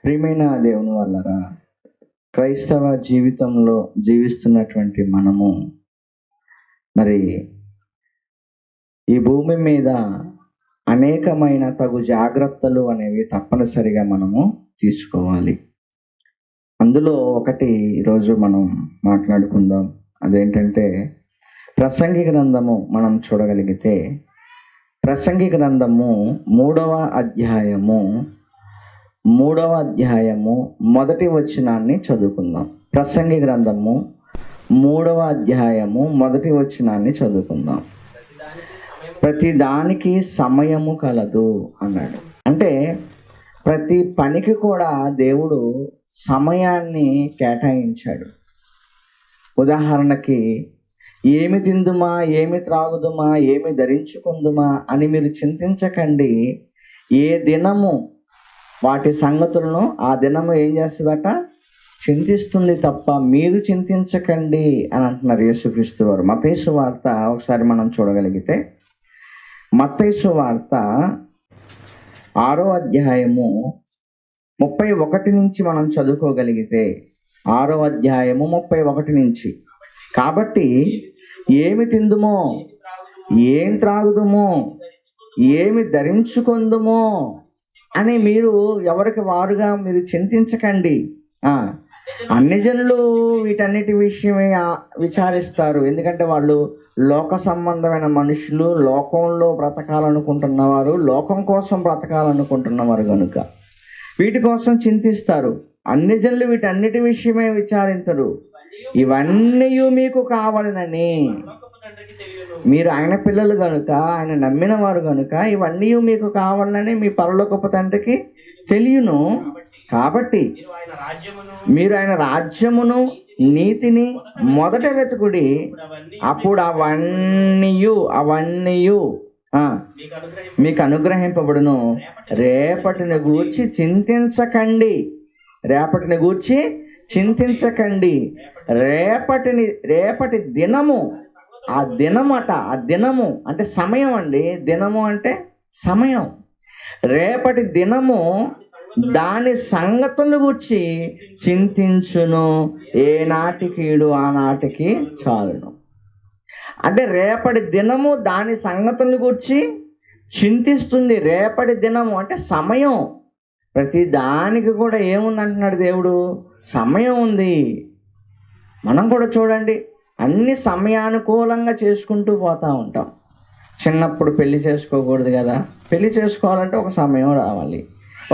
ప్రియమైన దేవుని వల్లరా, క్రైస్తవ జీవితంలో జీవిస్తున్నటువంటి మనము మరి ఈ భూమి మీద అనేకమైన తగు జాగ్రత్తలు అనేవి తప్పనిసరిగా మనము తీసుకోవాలి. అందులో ఒకటి ఈరోజు మనం మాట్లాడుకుందాం. అదేంటంటే ప్రసంగి గ్రంథము మనం చూడగలిగితే ప్రసంగి గ్రంథము 3వ అధ్యాయము మొదటి వచనాన్ని చదువుకుందాం. ప్రసంగి గ్రంథము 3వ అధ్యాయము మొదటి వచనాన్ని చదువుకుందాం. ప్రతి దానికి సమయము కలదు అన్నాడు. అంటే ప్రతి పనికి కూడా దేవుడు సమయాన్ని కేటాయించాడు. ఉదాహరణకి ఏమి తిందుమా, ఏమి త్రాగుదుమా, ఏమి ధరించుకుందుమా అని మీరు చింతించకండి. ఏ దినము వాటి సంగతులను ఆ దినము ఏం చేస్తుందట, చింతిస్తుంది తప్ప మీరు చింతించకండి అని అంటున్నారు యేసుక్రీస్తు వారు. మత్తయి సువార్త ఒకసారి మనం చూడగలిగితే మత్తయి సువార్త 6వ అధ్యాయము 31 నుంచి మనం చదువుకోగలిగితే 6వ అధ్యాయము 31 నుంచి, కాబట్టి ఏమి తిందుమో, ఏం త్రాగుదుమో, ఏమి ధరించుకుందుమో అని మీరు ఎవరికి వారుగా మీరు చింతించకండి. అన్ని జనులు వీటన్నిటి విషయమే విచారిస్తారు. ఎందుకంటే వాళ్ళు లోక సంబంధమైన మనుషులు, లోకంలో బ్రతకాలనుకుంటున్నవారు, లోకం కోసం బ్రతకాలనుకుంటున్నవారు కనుక వీటి కోసం చింతిస్తారు. అన్ని జనులు వీటన్నిటి విషయమే విచారించరు. ఇవన్నీ మీకు కావాలనని, మీరు ఆయన పిల్లలు కనుక, ఆయన నమ్మిన వారు కనుక ఇవన్నీ మీకు కావాలని మీ పరలోకపు తండ్రికి తెలియను. కాబట్టి మీరు ఆయన రాజ్యమును నీతిని మొదట వెతుకుడి, అప్పుడు అవన్నీ మీకు అనుగ్రహింపబడును. రేపటిని గూర్చి చింతించకండి. రేపటి దినము, ఆ దినము అంటే సమయం అండి. దినము అంటే సమయం. రేపటి దినము దాని సంగతులను గూర్చి చింతించును, ఏ నాటికీడు ఆ నాటికి చాలును. అంటే రేపటి దినము దాని సంగతులను గూర్చి చింతిస్తుంది. రేపటి దినము అంటే సమయం. ప్రతి దానికి కూడా ఏముంది అంటున్నాడు దేవుడు, సమయం ఉంది. మనం కూడా చూడండి, అన్ని సమయానుకూలంగా చేసుకుంటూ పోతూ ఉంటాం. చిన్నప్పుడు పెళ్లి చేసుకోకూడదు కదా, పెళ్లి చేసుకోవాలంటే ఒక సమయం రావాలి,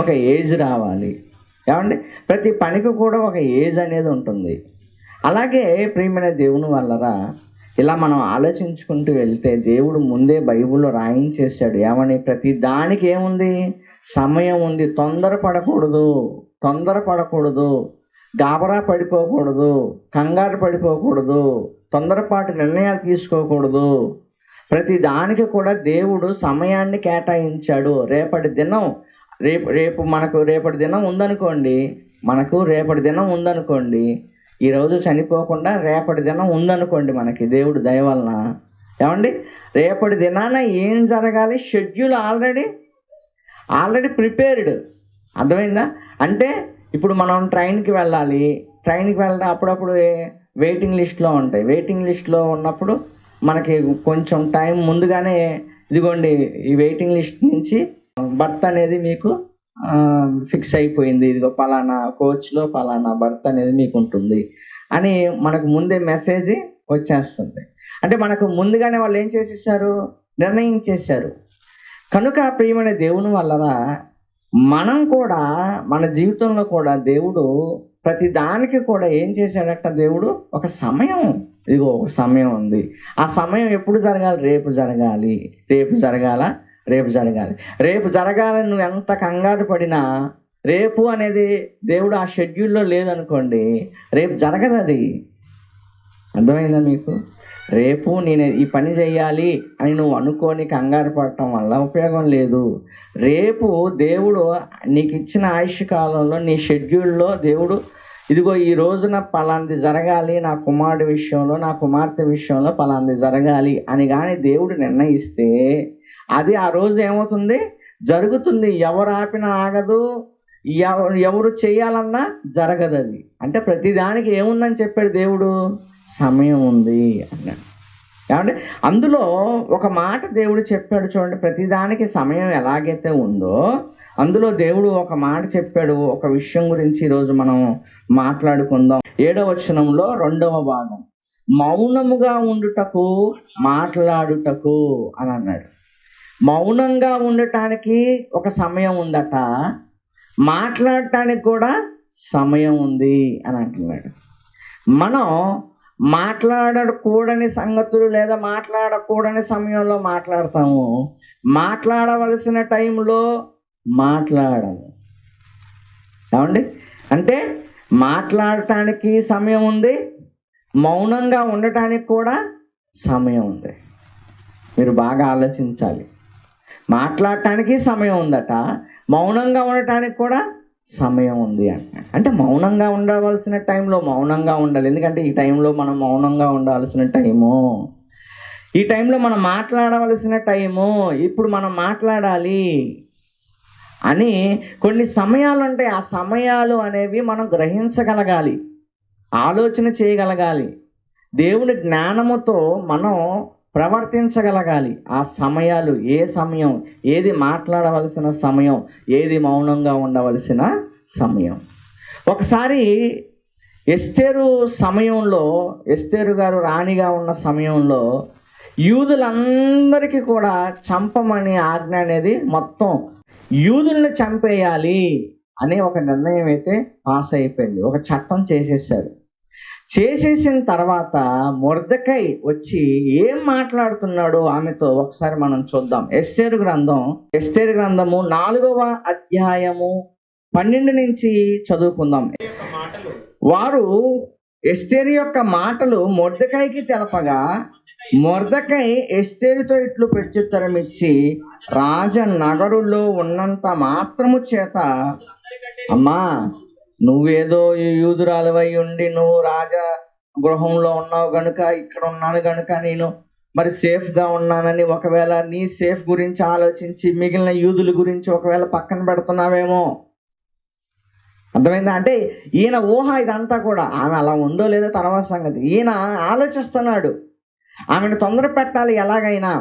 ఒక ఏజ్ రావాలి. ఏమండి, ప్రతి పనికి కూడా ఒక ఏజ్ అనేది ఉంటుంది. అలాగే ప్రియమైన దేవుని వల్లరా, ఇలా మనం ఆలోచించుకుంటూ వెళ్తే దేవుడు ముందే బైబిల్లో రాయించేశాడు. ఏమని? ప్రతి దానికి ఏముంది, సమయం ఉంది. తొందరపడకూడదు, గాబరా పడిపోకూడదు, కంగారు పడిపోకూడదు, తొందరపాటు నిర్ణయాలు తీసుకోకూడదు. ప్రతి దానికి కూడా దేవుడు సమయాన్ని కేటాయించాడు. రేపటి దినం రేపటి దినం ఉందనుకోండి, ఈరోజు చనిపోకుండా రేపటి దినం ఉందనుకోండి మనకి దేవుడు దయ వలన. ఏమండి, రేపటి దినాన ఏం జరగాలి, షెడ్యూల్ ఆల్రెడీ ప్రిపేర్డ్. అర్థమైందా? అంటే ఇప్పుడు మనం ట్రైన్కి వెళ్ళాలి. వెళ్ళడం అప్పుడప్పుడు వెయిటింగ్ లిస్ట్లో ఉంటాయి. వెయిటింగ్ లిస్ట్లో ఉన్నప్పుడు మనకి కొంచెం టైం ముందుగానే, ఇదిగోండి ఈ వెయిటింగ్ లిస్ట్ నుంచి బర్త్ అనేది మీకు ఫిక్స్ అయిపోయింది, ఇదిగో పలానా కోచ్లో పలానా బర్త్ అనేది మీకు ఉంటుంది అని మనకు ముందే మెసేజ్ వచ్చేస్తుంది. అంటే మనకు ముందుగానే వాళ్ళు ఏం చేసేసారు, నిర్ణయించేశారు. కనుక ప్రియమైన దేవుని వలన మనం కూడా మన జీవితంలో కూడా దేవుడు ప్రతి దానికి కూడా ఏం చేశాడట, దేవుడు ఒక సమయం, ఇదిగో ఒక సమయం ఉంది. ఆ సమయం ఎప్పుడు జరగాలి, రేపు జరగాలని నువ్వు ఎంత కంగారు పడినా, రేపు అనేది దేవుడు ఆ షెడ్యూల్లో లేదనుకోండి, రేపు జరగదు అది. అర్థమైందా మీకు? రేపు నేను ఈ పని చేయాలి అని నువ్వు అనుకోని కంగారు పడటం వల్ల ఉపయోగం లేదు. రేపు దేవుడు నీకు ఇచ్చిన ఆయుష్ కాలంలో, నీ షెడ్యూల్లో దేవుడు ఇదిగో ఈ రోజున పలాంది జరగాలి, నా కుమారుడి విషయంలో, నా కుమార్తె విషయంలో పలాంది జరగాలి అని కానీ దేవుడు నిర్ణయిస్తే అది ఆ రోజు ఏమవుతుంది, జరుగుతుంది. ఎవరు ఆపినా ఆగదు, ఎవరు చేయాలన్నా జరగదు అది. అంటే ప్రతిదానికి ఏముందని చెప్పాడు దేవుడు? సమయం ఉంది అన్నాడు. కాబట్టి అందులో ఒక మాట దేవుడు చెప్పాడు చూడండి. ప్రతిదానికి సమయం ఎలాగైతే ఉందో అందులో దేవుడు ఒక మాట చెప్పాడు. ఒక విషయం గురించి ఈరోజు మనం మాట్లాడుకుందాం. 7వ వచనంలో 2వ భాగం, మౌనముగా ఉండుటకు మాట్లాడుటకు అని అన్నాడు. మౌనంగా ఉండటానికి ఒక సమయం ఉందట, మాట్లాడటానికి కూడా సమయం ఉంది అని అంటున్నాడు. మనం మాట్లాడకూడని సంగతులు లేదా మాట్లాడకూడని సమయంలో మాట్లాడతాము, మాట్లాడవలసిన టైంలో మాట్లాడము. ఏమండి? అంటే మాట్లాడటానికి సమయం ఉంది, మౌనంగా ఉండటానికి కూడా సమయం ఉంది. మీరు బాగా ఆలోచించాలి. మాట్లాడటానికి సమయం ఉందట, మౌనంగా ఉండటానికి కూడా సమయం ఉంది అంటున్నాడు. అంటే మౌనంగా ఉండవలసిన టైంలో మౌనంగా ఉండాలి. ఎందుకంటే ఈ టైంలో మనం మౌనంగా ఉండాల్సిన టైము, ఈ టైంలో మనం మాట్లాడవలసిన టైము, ఇప్పుడు మనం మాట్లాడాలి అని కొన్ని సమయాలు ఉంటాయి. ఆ సమయాలు అనేవి మనం గ్రహించగలగాలి, ఆలోచన చేయగలగాలి, దేవుని జ్ఞానముతో మనం ప్రవర్తించగలగాలి. ఆ సమయాలు, ఏ సమయం, ఏది మాట్లాడవలసిన సమయం, ఏది మౌనంగా ఉండవలసిన సమయం. ఒకసారి ఎస్తేరు సమయంలో, ఎస్తేరు గారు రాణిగా ఉన్న సమయంలో యూదులందరికీ కూడా చంపమని ఆజ్ఞ అనేది, మొత్తం యూదుల్ని చంపేయాలి అనే ఒక నిర్ణయం అయితే పాస్ అయిపోయింది. ఒక చట్టం చేసేసారు. చేసేసిన తర్వాత మొర్దెకై వచ్చి ఏం మాట్లాడుతున్నాడో ఆమెతో ఒకసారి మనం చూద్దాం. ఎస్తేరు గ్రంథము 4వ అధ్యాయము 12 నుంచి చదువుకుందాం. వారు ఎస్తేరు యొక్క మాటలు మొర్దెకైకి తెలపగా మొర్దెకై ఎస్తేరుతో ఇట్లు ప్రత్యుత్తరం ఇచ్చి, రాజనగరులో ఉన్నంత మాత్రము చేత, అమ్మా నువ్వేదో యూదురాలువై ఉండి నువ్వు రాజ గృహంలో ఉన్నావు గనుక, ఇక్కడ ఉన్నాను గనుక నేను మరి సేఫ్గా ఉన్నానని ఒకవేళ నీ సేఫ్ గురించి ఆలోచించి మిగిలిన యూదుల గురించి ఒకవేళ పక్కన పెడుతున్నావేమో. అర్థమైందా? అంటే ఈయన ఊహ ఇదంతా కూడా. ఆమె అలా ఉందో లేదో తర్వాత సంగతి. ఈయన ఆలోచిస్తున్నాడు, ఆమెను తొందర పెట్టాలి ఎలాగైనా,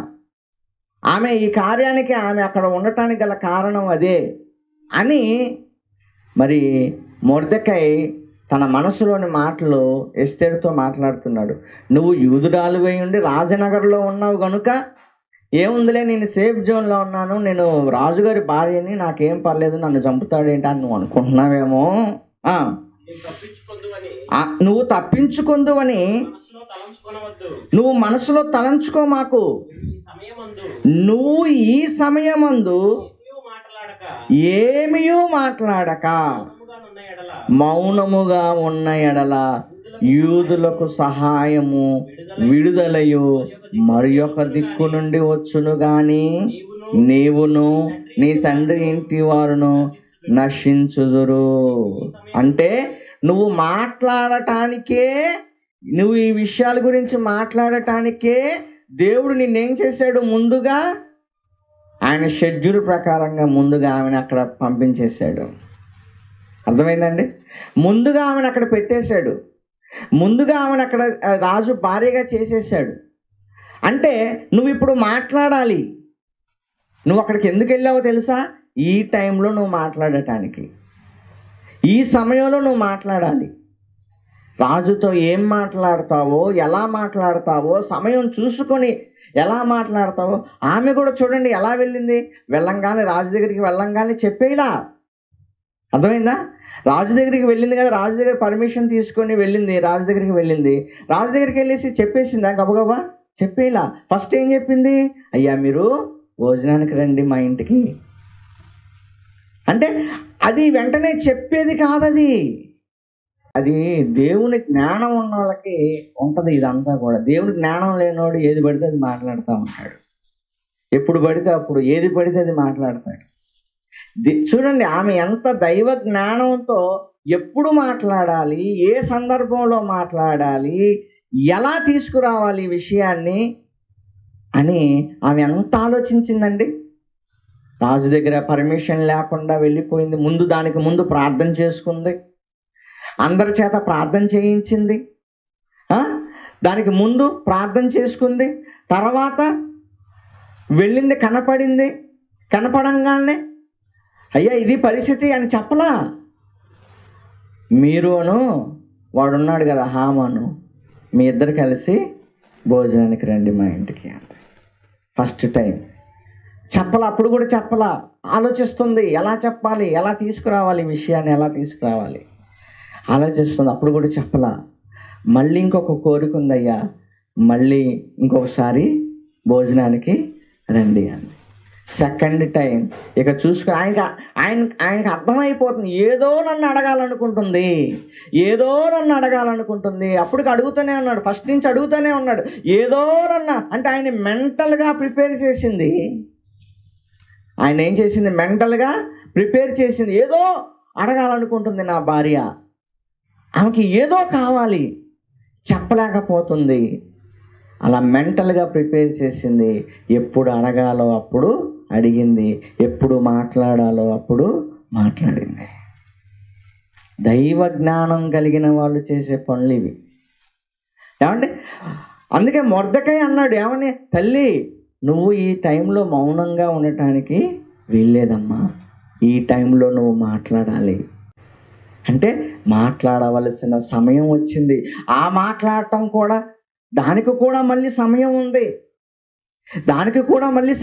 ఆమె ఈ కార్యానికి, ఆమె అక్కడ ఉండటానికి గల కారణం అదే అని. మరి మొర్దెకై తన మనసులోని మాటలు ఎస్తేరుతో మాట్లాడుతున్నాడు. నువ్వు యూదురాలువై ఉండి రాజనగర్లో ఉన్నావు గనుక ఏముందిలే, నేను సేఫ్ జోన్లో ఉన్నాను, నేను రాజుగారి భార్యని, నాకేం పర్లేదు, నన్ను చంపుతాడేంటి అని నువ్వు అనుకుంటున్నావేమో. నువ్వు తప్పించుకుందువని నువ్వు మనసులో తలంచుకో మాకు. నువ్వు ఈ సమయమందు ఏమీయూ మాట్లాడక మౌనముగా ఉన్న ఎడల యూదులకు సహాయము విడుదలయు మరి ఒక దిక్కు నుండి వచ్చును గాని నీవును నీ తండ్రి ఇంటి వారును నశించుదురు. అంటే నువ్వు మాట్లాడటానికే, నువ్వు ఈ విషయాల గురించి మాట్లాడటానికే దేవుడు నిన్నేం చేశాడు? ముందుగా ఆయన షెడ్యూల్ ప్రకారంగా ముందుగా ఆమెను అక్కడ పంపించేశాడు. అర్థమైందండి? ముందుగా ఆమెను అక్కడ పెట్టేశాడు, ముందుగా ఆమెను అక్కడ రాజు భార్యగా చేసేసాడు. అంటే నువ్వు ఇప్పుడు మాట్లాడాలి. నువ్వు అక్కడికి ఎందుకు వెళ్ళావో తెలుసా? ఈ టైంలో నువ్వు మాట్లాడటానికి, ఈ సమయంలో నువ్వు మాట్లాడాలి. రాజుతో ఏం మాట్లాడతావో, ఎలా మాట్లాడతావో, సమయం చూసుకొని ఎలా మాట్లాడతావో. ఆమె కూడా చూడండి ఎలా వెళ్ళింది. వెళ్ళంగానే రాజు దగ్గరికి వెళ్ళంగానే చెప్పేలా. అర్థమైందా? రాజు దగ్గరికి వెళ్ళింది కదా, రాజు దగ్గర పర్మిషన్ తీసుకొని వెళ్ళింది, రాజు దగ్గరికి వెళ్ళింది. రాజు దగ్గరికి వెళ్ళేసి చెప్పేసిందా? గబగబా చెప్పేలా. ఫస్ట్ ఏం చెప్పింది? అయ్యా మీరు భోజనానికి రండి మా ఇంటికి. అంటే అది వెంటనే చెప్పేది కాదది. అది దేవుని జ్ఞానం ఉన్న వాళ్ళకి ఉంటుంది ఇదంతా కూడా. దేవుని జ్ఞానం లేనివాడు ఏది పడితే అది మాట్లాడుతూ ఉంటాడు. ఎప్పుడు పడితే అప్పుడు ఏది పడితే అది మాట్లాడతాడు. చూడండి ఆమె ఎంత దైవ జ్ఞానంతో ఎప్పుడు మాట్లాడాలి, ఏ సందర్భంలో మాట్లాడాలి, ఎలా తీసుకురావాలి ఈ విషయాన్ని అని ఆమె ఎంత ఆలోచించిందండి. రాజు దగ్గర పర్మిషన్ లేకుండా వెళ్ళిపోయింది. దానికి ముందు ప్రార్థన చేసుకుంది, అందరి చేత ప్రార్థన చేయించింది. దానికి ముందు ప్రార్థన చేసుకుంది, తర్వాత వెళ్ళింది, కనపడంగానే అయ్యా ఇది పరిస్థితి అని చెప్పలా. మీరును వాడున్నాడు కదా హామాను, మీ ఇద్దరు కలిసి భోజనానికి రండి మా ఇంటికి అంతే. ఫస్ట్ టైం చెప్పలా, అప్పుడు కూడా చెప్పలా. ఆలోచిస్తుంది ఎలా చెప్పాలి, ఎలా తీసుకురావాలి, విషయాన్ని ఎలా తీసుకురావాలి ఆలోచిస్తుంది. అప్పుడు కూడా చెప్పలా. మళ్ళీ ఇంకొక కోరిక ఉందయ్యా, మళ్ళీ ఇంకొకసారి భోజనానికి రండి అంది. సెకండ్ టైం ఇక చూసుకుని ఆయనకి అర్థమైపోతుంది, ఏదో నన్ను అడగాలనుకుంటుంది. అప్పుడు అడుగుతూనే ఉన్నాడు, ఫస్ట్ నుంచి అడుగుతూనే ఉన్నాడు, ఏదో అంటే ఆయన మెంటల్గా ప్రిపేర్ చేసింది. ఆయన ఏం చేసింది? మెంటల్గా ప్రిపేర్ చేసింది. ఏదో అడగాలనుకుంటుంది నా భార్య, ఆమెకి ఏదో కావాలి, చెప్పలేకపోతుంది. అలా మెంటల్గా ప్రిపేర్ చేసింది. ఎప్పుడు అడగాలో అప్పుడు అడిగింది, ఎప్పుడు మాట్లాడాలో అప్పుడు మాట్లాడింది. దైవ జ్ఞానం కలిగిన వాళ్ళు చేసే పనులు ఇవి. ఏమండి, అందుకే మొర్దెకై అన్నాడు, ఏమని? తల్లి, నువ్వు ఈ టైంలో మౌనంగా ఉండటానికి వీల్లేదమ్మా, ఈ టైంలో నువ్వు మాట్లాడాలి. అంటే మాట్లాడవలసిన సమయం వచ్చింది. ఆ మాట్లాడటం కూడా, దానికి కూడా మళ్ళీ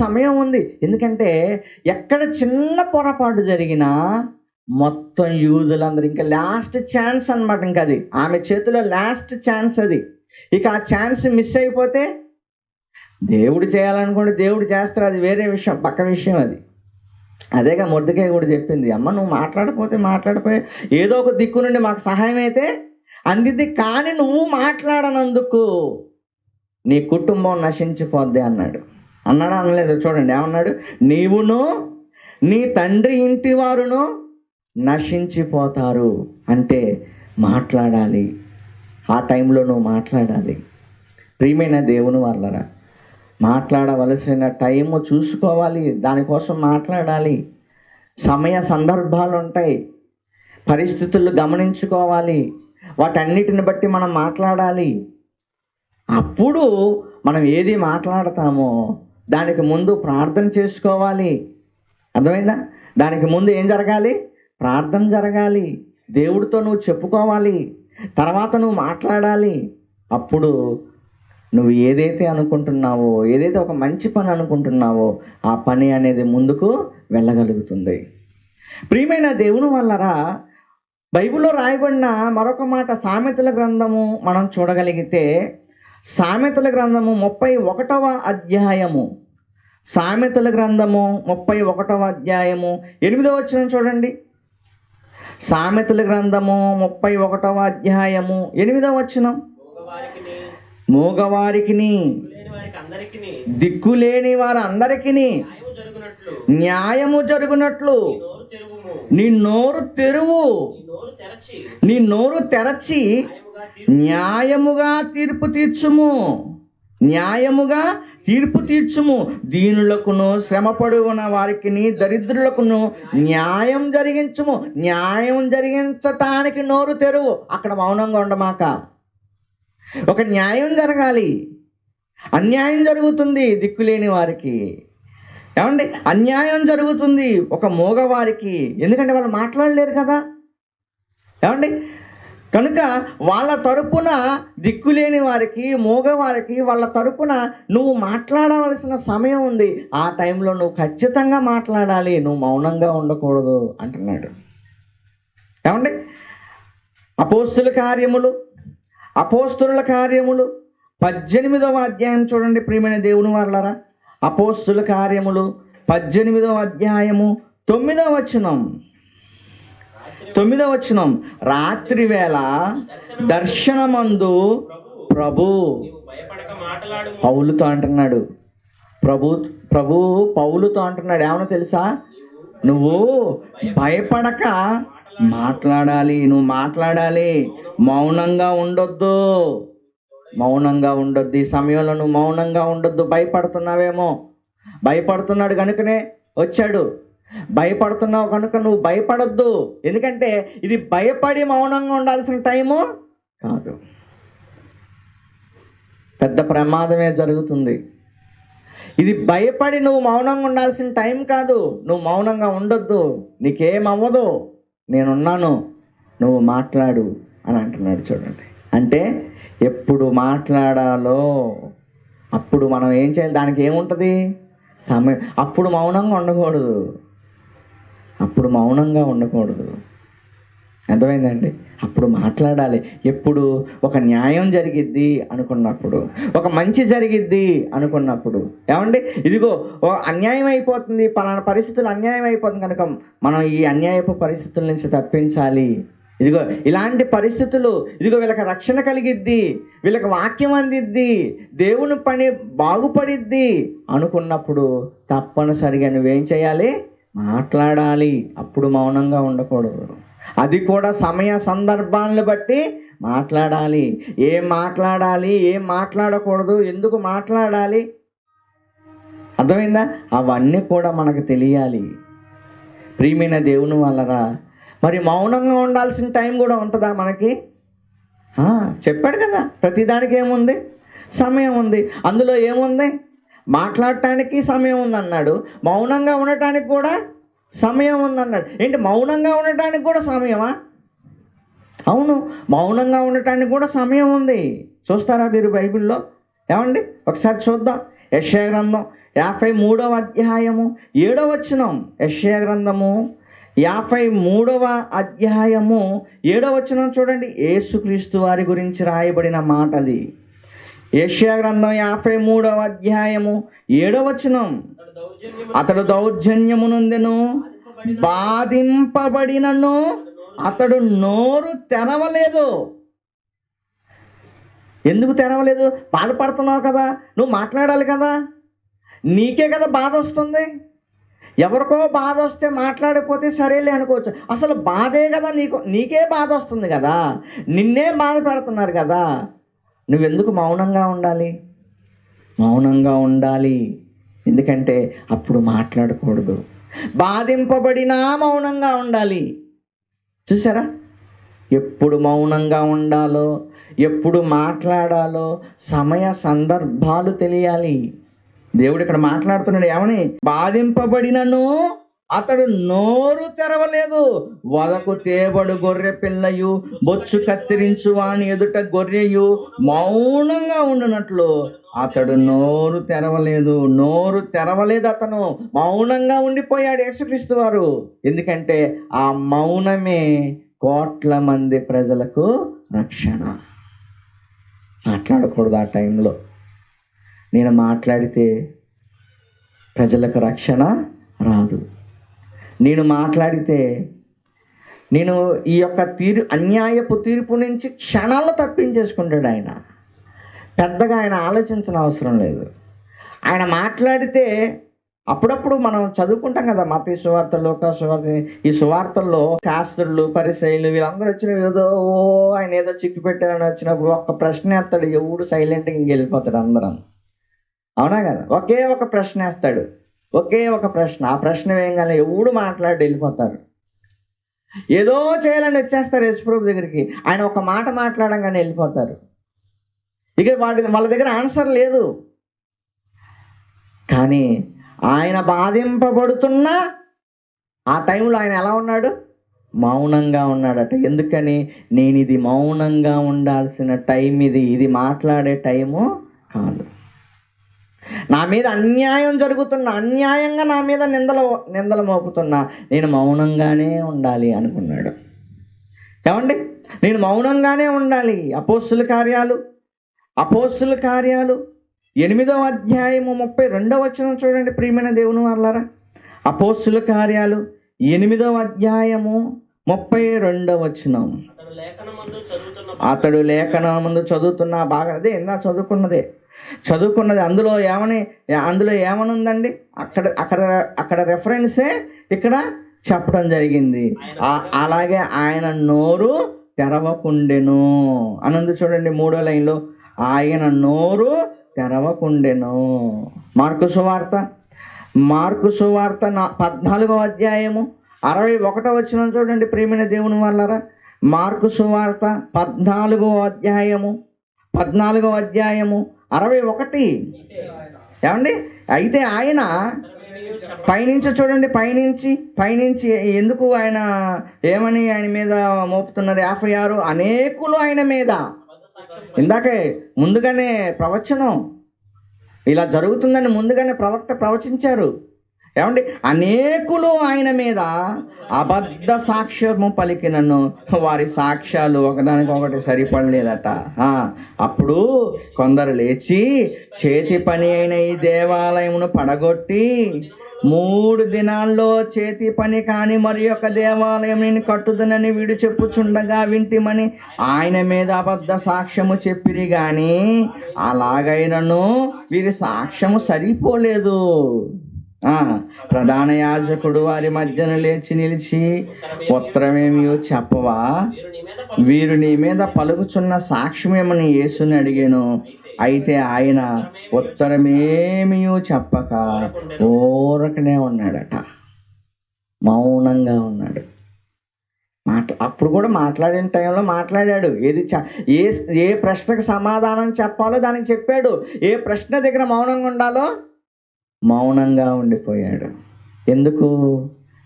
సమయం ఉంది. ఎందుకంటే ఎక్కడ చిన్న పొరపాటు జరిగినా మొత్తం యూదులందరూ ఇంకా లాస్ట్ ఛాన్స్ అన్నమాట. ఇంకా అది ఆమె చేతిలో లాస్ట్ ఛాన్స్ అది. ఇక ఆ ఛాన్స్ మిస్ అయిపోతే దేవుడు చేయాలనుకుంటే దేవుడు చేస్తారు, అది వేరే విషయం, పక్క విషయం అది. అదేగా మొర్దెకై కూడా చెప్పింది, అమ్మ నువ్వు మాట్లాడిపోయి ఏదో ఒక దిక్కు నుండి మాకు సహాయం అయితే అందింది, కానీ నువ్వు మాట్లాడనందుకు నీ కుటుంబం నశించిపోద్ది అన్నాడు. అనలేదు? చూడండి ఏమన్నాడు? నీవును నీ తండ్రి ఇంటి వారును నశించిపోతారు. అంటే మాట్లాడాలి, ఆ టైంలో నువ్వు మాట్లాడాలి. ప్రియమైన దేవుని వాళ్ళరా, మాట్లాడవలసిన టైము చూసుకోవాలి, దానికోసం మాట్లాడాలి. సమయ సందర్భాలు ఉంటాయి, పరిస్థితులు గమనించుకోవాలి, వాటన్నిటిని బట్టి మనం మాట్లాడాలి. అప్పుడు మనం ఏది మాట్లాడతామో దానికి ముందు ప్రార్థన చేసుకోవాలి. అర్థమైందా? దానికి ముందు ఏం జరగాలి? ప్రార్థన జరగాలి, దేవుడితో నువ్వు చెప్పుకోవాలి, తర్వాత నువ్వు మాట్లాడాలి. అప్పుడు నువ్వు ఏదైతే అనుకుంటున్నావో, ఏదైతే ఒక మంచి పని అనుకుంటున్నావో ఆ పని అనేది ముందుకు వెళ్ళగలుగుతుంది. ప్రియమైన దేవుని వల్లరా, బైబిల్లో రాయబడిన మరొక మాట సామెతల గ్రంథము మనం చూడగలిగితే, సామెతల గ్రంథము 31వ అధ్యాయము, సామెతల గ్రంథము 31వ అధ్యాయము 8వ వచనం చూడండి. సామెతల గ్రంథము 31వ అధ్యాయము 8వ వచనం. మూగవారికిని దిక్కులేని వారందరికీ న్యాయము జరుగునట్లు నీ నోరు తెరచి న్యాయముగా తీర్పు తీర్చుము. దీనులకును శ్రమపడున వారికి దరిద్రులకును న్యాయం జరిగించుము. న్యాయం జరిగించటానికి నోరు తెరువు. అక్కడ మౌనంగా ఉండమాక. ఒక న్యాయం జరగాలి. అన్యాయం జరుగుతుంది దిక్కులేని వారికి. ఏమండి, అన్యాయం జరుగుతుంది ఒక మూగవారికి, ఎందుకంటే వాళ్ళు మాట్లాడలేరు కదా. ఏమండి, కనుక వాళ్ళ తరపున దిక్కులేని వారికి, మూగవారికి వాళ్ళ తరపున నువ్వు మాట్లాడవలసిన సమయం ఉంది. ఆ టైంలో నువ్వు ఖచ్చితంగా మాట్లాడాలి, నువ్వు మౌనంగా ఉండకూడదు అంటున్నాడు. ఏమండి, అపోస్తుల కార్యములు 18వ అధ్యాయం చూడండి. ప్రియమైన దేవుని వారలారా, అపోస్తుల కార్యములు 18వ అధ్యాయము 9వ వచనం. రాత్రి వేళ దర్శనమందు ప్రభు పౌలుతో అంటున్నాడు. ప్రభు పౌలుతో అంటున్నాడు, ఏమన్నా తెలుసా? నువ్వు భయపడక మాట్లాడాలి, నువ్వు మాట్లాడాలి, మౌనంగా ఉండొద్దు. ఈ సమయంలో నువ్వు మౌనంగా ఉండొద్దు. భయపడుతున్నావేమో, భయపడుతున్నాడు కనుకనే వచ్చాడు. భయపడుతున్నావు కనుక నువ్వు భయపడొద్దు. ఎందుకంటే ఇది భయపడి మౌనంగా ఉండాల్సిన టైము కాదు. పెద్ద ప్రమాదమే జరుగుతుంది. ఇది భయపడి నువ్వు మౌనంగా ఉండాల్సిన టైం కాదు. నువ్వు మౌనంగా ఉండొద్దు, నీకేమవ్వదు, నేనున్నాను, నువ్వు మాట్లాడు అని అంటున్నాడు. చూడండి, అంటే ఎప్పుడు మాట్లాడాలో అప్పుడు మనం ఏం చేయాలి, దానికి ఏముంటుంది సమయం. అప్పుడు మౌనంగా ఉండకూడదు, అప్పుడు మౌనంగా ఉండకూడదు. అర్థమైందండి? అప్పుడు మాట్లాడాలి. ఎప్పుడు ఒక న్యాయం జరిగిద్ది అనుకున్నప్పుడు, ఒక మంచి జరిగిద్ది అనుకున్నప్పుడు. ఏమండి, ఇదిగో అన్యాయం అయిపోతుంది, పలానా పరిస్థితులు అన్యాయం అయిపోతుంది కనుక మనం ఈ అన్యాయపు పరిస్థితుల నుంచి తప్పించాలి. ఇదిగో ఇలాంటి పరిస్థితులు, ఇదిగో వీళ్ళకి రక్షణ కలిగిద్ది, వీళ్ళకి వాక్యం అందిద్ది, దేవుని పని బాగుపడిద్ది అనుకున్నప్పుడు తప్పనిసరిగా నువ్వేం చేయాలి, మాట్లాడాలి. అప్పుడు మౌనంగా ఉండకూడదు. అది కూడా సమయ సందర్భాలను బట్టి మాట్లాడాలి. ఏం మాట్లాడాలి, ఏం మాట్లాడకూడదు, ఎందుకు మాట్లాడాలి, అర్థమైందా? అవన్నీ కూడా మనకు తెలియాలి. ప్రియమైన దేవుని వల్లరా, మరి మౌనంగా ఉండాల్సిన టైం కూడా ఉంటుందా మనకి? చెప్పాడు కదా, ప్రతిదానికి ఏముంది, సమయం ఉంది. అందులో ఏముంది, మాట్లాడటానికి సమయం ఉందన్నాడు, మౌనంగా ఉండటానికి కూడా సమయం ఉందన్నాడు. ఏంటి, మౌనంగా ఉండటానికి కూడా సమయమా? అవును, మౌనంగా ఉండటానికి కూడా సమయం ఉంది. చూస్తారా మీరు బైబిల్లో? ఏమండి, ఒకసారి చూద్దాం. యెషయా గ్రంథం 53వ అధ్యాయము 7వ వచనం. యెషయా గ్రంథము 53వ అధ్యాయము 7వ వచనం చూడండి. యేసుక్రీస్తు వారి గురించి రాయబడిన మాట అది. యెషయా గ్రంథం 53వ అధ్యాయము 7వ వచనం. అతడు దౌర్జన్యము నొందెను, బాధింపబడినను అతడు నోరు తెరవలేదు. ఎందుకు తెరవలేదు? బాధపడుతున్నావు కదా, నువ్వు మాట్లాడాలి కదా, నీకే కదా బాధ వస్తుంది. ఎవరికో బాధ వస్తే మాట్లాడకపోతే సరేలే అనుకోవచ్చు. అసలు బాధే కదా నీకే బాధ వస్తుంది కదా, నిన్నే బాధ పెడుతున్నారు కదా, నువ్వెందుకు మౌనంగా ఉండాలి? మౌనంగా ఉండాలి. ఎందుకంటే అప్పుడు మాట్లాడకూడదు. బాధింపబడినా మౌనంగా ఉండాలి. చూసారా, ఎప్పుడు మౌనంగా ఉండాలో, ఎప్పుడు మాట్లాడాలో సమయ సందర్భాలు తెలియాలి. దేవుడు ఇక్కడ మాట్లాడుతున్నాడు. ఏమని? బాధింపబడినను అతడు నోరు తెరవలేదు. వదకు తేబడు గొర్రె పిల్లయు బొచ్చు కత్తిరించు వాని ఎదుట గొర్రెయు మౌనంగా ఉండునట్లు అతడు నోరు తెరవలేదు. నోరు తెరవలేదు, అతను మౌనంగా ఉండిపోయాడు యేసుక్రీస్తు వారు. ఎందుకంటే ఆ మౌనమే కోట్ల మంది ప్రజలకు రక్షణ. మాట్లాడకూడదు ఆ టైంలో. నేను మాట్లాడితే ప్రజలకు రక్షణ రాదు. నేను మాట్లాడితే నేను ఈ యొక్క అన్యాయపు తీర్పు నుంచి క్షణాల్లో తప్పించేసుకుంటాడు ఆయన. పెద్దగా ఆయన ఆలోచించిన అవసరం లేదు. ఆయన మాట్లాడితే అప్పుడప్పుడు మనం చదువుకుంటాం కదా, మత్తయి సువార్త, లూకా సువార్త, ఈ సువార్తల్లో శాస్త్రులు, పరిసయ్యులు వీళ్ళందరూ వచ్చిన ఏదో ఆయన ఏదో చిక్కు పెట్టారని వచ్చినప్పుడు ఒక్క ప్రశ్న వేస్తాడు, ఎవడు సైలెంట్గా ఇంకెళ్ళిపోతాడు అందరం. అవునా కదా? ఒకే ఒక ప్రశ్న వేస్తాడు, ఒకే ఒక ప్రశ్న. ఆ ప్రశ్న వేయగానే ఎవడు మాట్లాడి వెళ్ళిపోతారు. ఏదో చేయాలని వచ్చేస్తారు యేసుప్రభు దగ్గరికి, ఆయన ఒక మాట మాట్లాడంగానే వెళ్ళిపోతారు. ఇక వాళ్ళ దగ్గర ఆన్సర్ లేదు. కానీ ఆయన బాధింపబడుతున్నా ఆ టైంలో ఆయన ఎలా ఉన్నాడు? మౌనంగా ఉన్నాడట. ఎందుకని? నేను ఇది మౌనంగా ఉండాల్సిన టైం, ఇది మాట్లాడే టైము కాదు. నా మీద అన్యాయం జరుగుతున్నా, అన్యాయంగా నా మీద నిందలు మోపుతున్నా నేను మౌనంగానే ఉండాలి అనుకున్నాడు. ఏమండి, నేను మౌనంగానే ఉండాలి. అపోస్తుల కార్యాలు 8వ అధ్యాయము 32వ వచనం చూడండి ప్రియమైన దేవుని వారలారా. అపోస్తుల కార్యాలు 8వ అధ్యాయము 32వ వచనం. అతడు లేఖనమందు చదువుతున్న, బాగా అదే ఇందా చదువుకున్నది అందులో ఏమనుందండి? అక్కడ రెఫరెన్సే ఇక్కడ చెప్పడం జరిగింది. అలాగే ఆయన నోరు తెరవకుండెను అనందు చూడండి 3వ లైన్లో, ఆయన నోరు తెరవకుండెను. మార్కు సువార్త మార్కు సువార్త 14వ అధ్యాయము 61వ వచనం చూడండి ప్రియమైన దేవుని వాళ్ళారా. మార్కు సువార్త 14వ అధ్యాయము 61. ఏమండి? అయితే ఆయన పైనుంచి చూడండి, పైనుంచి ఎందుకు ఆయన ఏమని ఆయన మీద మోపుతున్నారు? 56 అనేకులు ఆయన మీద. ఇందాకే ముందుగానే ప్రవచనం ఇలా జరుగుతుందని ముందుగానే ప్రవక్త ప్రవచించారు. ఏమండి? అనేకులు ఆయన మీద అబద్ధ సాక్ష్యము పలికినను వారి సాక్ష్యాలు ఒకదానికొకటి సరిపడలేదట. అప్పుడు కొందరు లేచి చేతి పని అయిన ఈ దేవాలయమును పడగొట్టి 3 దినాల్లో చేతి పని కాని మరి ఒక దేవాలయం నేను కట్టుదనని వీడు చెప్పుచుండగా వింటిమని ఆయన మీద అబద్ధ సాక్ష్యము చెప్పిరి గాని అలాగైనను వీరి సాక్ష్యము సరిపోలేదు. ప్రధాన యాజకుడు వారి మధ్యన లేచి నిలిచి, ఉత్తరమేమియో చెప్పవా? వీరు నీ మీద పలుకుచున్న సాక్ష్యమేమని యేసుని అడిగాను. అయితే ఆయన ఉత్తరమేమియో చెప్పక ఊరకనే ఉన్నాడట, మౌనంగా ఉన్నాడు. అప్పుడు కూడా మాట్లాడిన టైంలో మాట్లాడాడు. ఏ ప్రశ్నకు సమాధానం చెప్పాలో దానికి చెప్పాడు. ఏ ప్రశ్న దగ్గర మౌనంగా ఉండాలో మౌనంగా ఉండిపోయాడు. ఎందుకు?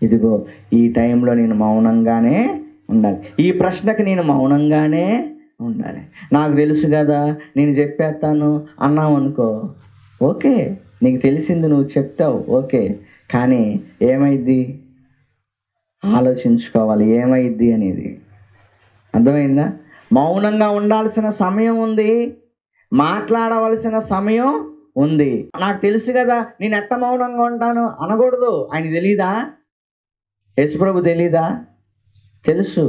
ఇదిగో ఈ టైంలో నేను మౌనంగానే ఉండాలి, ఈ ప్రశ్నకి నేను మౌనంగానే ఉండాలి. నాకు తెలుసు కదా, నేను చెప్పేస్తాను అన్నావు అనుకో, ఓకే, నీకు తెలిసింది నువ్వు చెప్తావు, ఓకే, కానీ ఏమైద్ది ఆలోచించుకోవాలి, ఏమైద్ది అనేది. అర్థమైందా? మౌనంగా ఉండాల్సిన సమయం ఉంది, మాట్లాడవలసిన సమయం ఉంది. నాకు తెలుసు కదా, నేను ఎట్ట మౌనంగా ఉంటాను అనకూడదు. ఆయన తెలీదా? యేసుప్రభు తెలీదా? తెలుసు.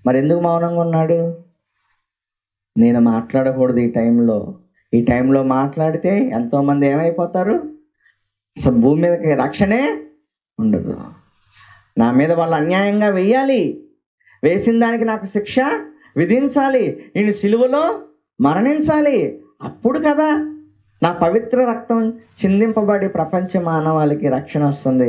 మరి ఎందుకు మౌనంగా ఉన్నాడు? నేను మాట్లాడకూడదు ఈ టైంలో మాట్లాడితే ఎంతోమంది ఏమైపోతారు? అసలు భూమి మీదకి రక్షణే ఉండదు. నా మీద వాళ్ళు అన్యాయంగా వేయాలి, వేసిన దానికి నాకు శిక్ష విధించాలి, నేను సిలువలో మరణించాలి. అప్పుడు కదా నా పవిత్ర రక్తం చిందింపబడి ప్రపంచ మానవాళికి రక్షణ వస్తుంది.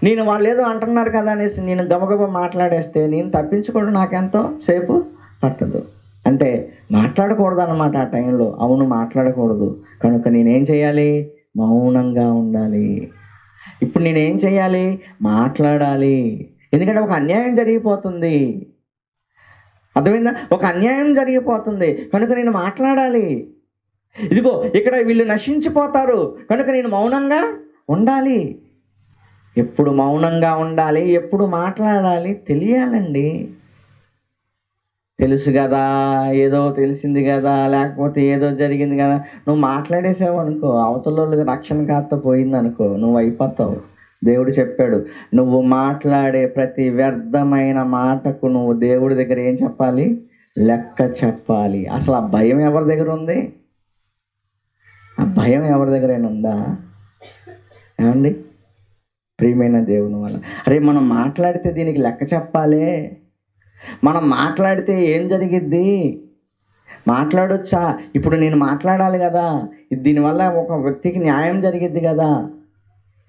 నేను వాళ్ళు ఏదో అంటున్నారు కదా అనేసి నేను గబగబ మాట్లాడేస్తే నేను తప్పించుకోవడం నాకెంతో సేపు పట్టదు. అంటే మాట్లాడకూడదు అన్నమాట ఆ టైంలో. అవును, మాట్లాడకూడదు. కనుక నేనేం చేయాలి? మౌనంగా ఉండాలి. ఇప్పుడు నేనేం చేయాలి? మాట్లాడాలి. ఎందుకంటే ఒక అన్యాయం జరిగిపోతుంది. అర్థమైందా? ఒక అన్యాయం జరిగిపోతుంది కనుక నేను మాట్లాడాలి. ఇదిగో ఇక్కడ వీళ్ళు నశించిపోతారు కనుక నేను మౌనంగా ఉండాలి. ఎప్పుడు మౌనంగా ఉండాలి, ఎప్పుడు మాట్లాడాలి తెలియాలండి. తెలుసు కదా, ఏదో తెలిసింది కదా, లేకపోతే ఏదో జరిగింది కదా, నువ్వు మాట్లాడేసావు అనుకో, అవతల వాళ్ళకి రక్షణ కాస్త పోయిందనుకో, నువ్వు అయిపోతావు. దేవుడు చెప్పాడు, నువ్వు మాట్లాడే ప్రతి వ్యర్థమైన మాటకు నువ్వు దేవుడి దగ్గర ఏం చెప్పాలి? లెక్క చెప్పాలి. అసలు ఆ భయం ఎవరి దగ్గర ఉంది? ఆ భయం ఎవరి దగ్గరైనా ఉందా? ఏమండి ప్రియమైన దేవుని వల్ల, అరే మనం మాట్లాడితే దీనికి లెక్క చెప్పాలి. మనం మాట్లాడితే ఏం జరిగిద్ది? మాట్లాడొచ్చా? ఇప్పుడు నేను మాట్లాడాలి కదా, దీనివల్ల ఒక వ్యక్తికి న్యాయం జరిగిద్ది కదా,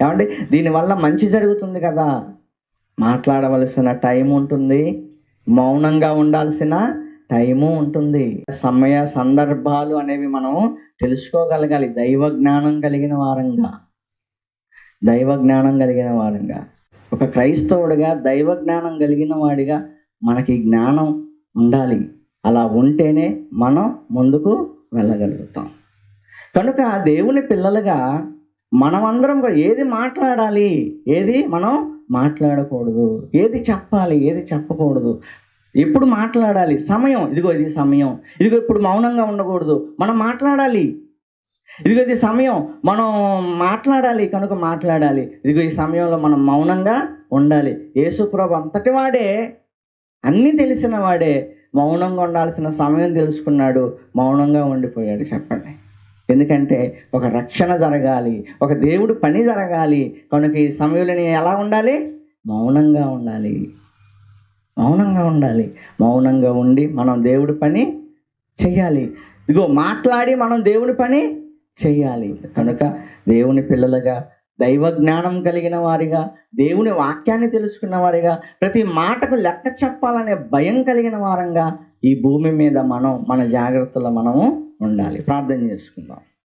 ఏమండి దీనివల్ల మంచి జరుగుతుంది కదా. మాట్లాడవలసిన టైం ఉంటుంది, మౌనంగా ఉండాల్సిన టైము ఉంటుంది. సమయ సందర్భాలు అనేవి మనం తెలుసుకోగలగాలి. దైవ జ్ఞానం కలిగిన వారంగా ఒక క్రైస్తవుడిగా దైవ జ్ఞానం కలిగిన వాడిగా మనకి జ్ఞానం ఉండాలి. అలా ఉంటేనే మనం ముందుకు వెళ్ళగలుగుతాం. కనుక దేవుని పిల్లలుగా మనమందరం ఏది మాట్లాడాలి, ఏది మనం మాట్లాడకూడదు, ఏది చెప్పాలి, ఏది చెప్పకూడదు, ఎప్పుడు మాట్లాడాలి, సమయం, ఇదిగో ఇది సమయం, ఇదిగో ఇప్పుడు మౌనంగా ఉండకూడదు, మనం మాట్లాడాలి. ఇదిగో ఇది సమయం, మనం మాట్లాడాలి కనుక మాట్లాడాలి. ఇదిగో ఈ సమయంలో మనం మౌనంగా ఉండాలి. యేసుప్రభు అంతటి వాడే, అన్నీ తెలిసిన వాడే, మౌనంగా ఉండాల్సిన సమయం తెలుసుకున్నాడు, మౌనంగా ఉండిపోయాడు. చెప్పండి, ఎందుకంటే ఒక రక్షణ జరగాలి, ఒక దేవుడి పని జరగాలి. కనుక ఈ సమయంలో నేను ఎలా ఉండాలి? మౌనంగా ఉండాలి. మౌనంగా ఉండి మనం దేవుడి పని చెయ్యాలి. ఇదిగో మాట్లాడి మనం దేవుడి పని చెయ్యాలి. కనుక దేవుని పిల్లలుగా దైవ జ్ఞానం కలిగిన వారిగా, దేవుని వాక్యాన్ని తెలుసుకున్న వారిగా, ప్రతి మాటకు లెక్క చెప్పాలనే భయం కలిగిన వారంగా ఈ భూమి మీద మన జాగ్రత్తలో మనము ఉండాలి. ప్రార్థన చేసుకుందాం.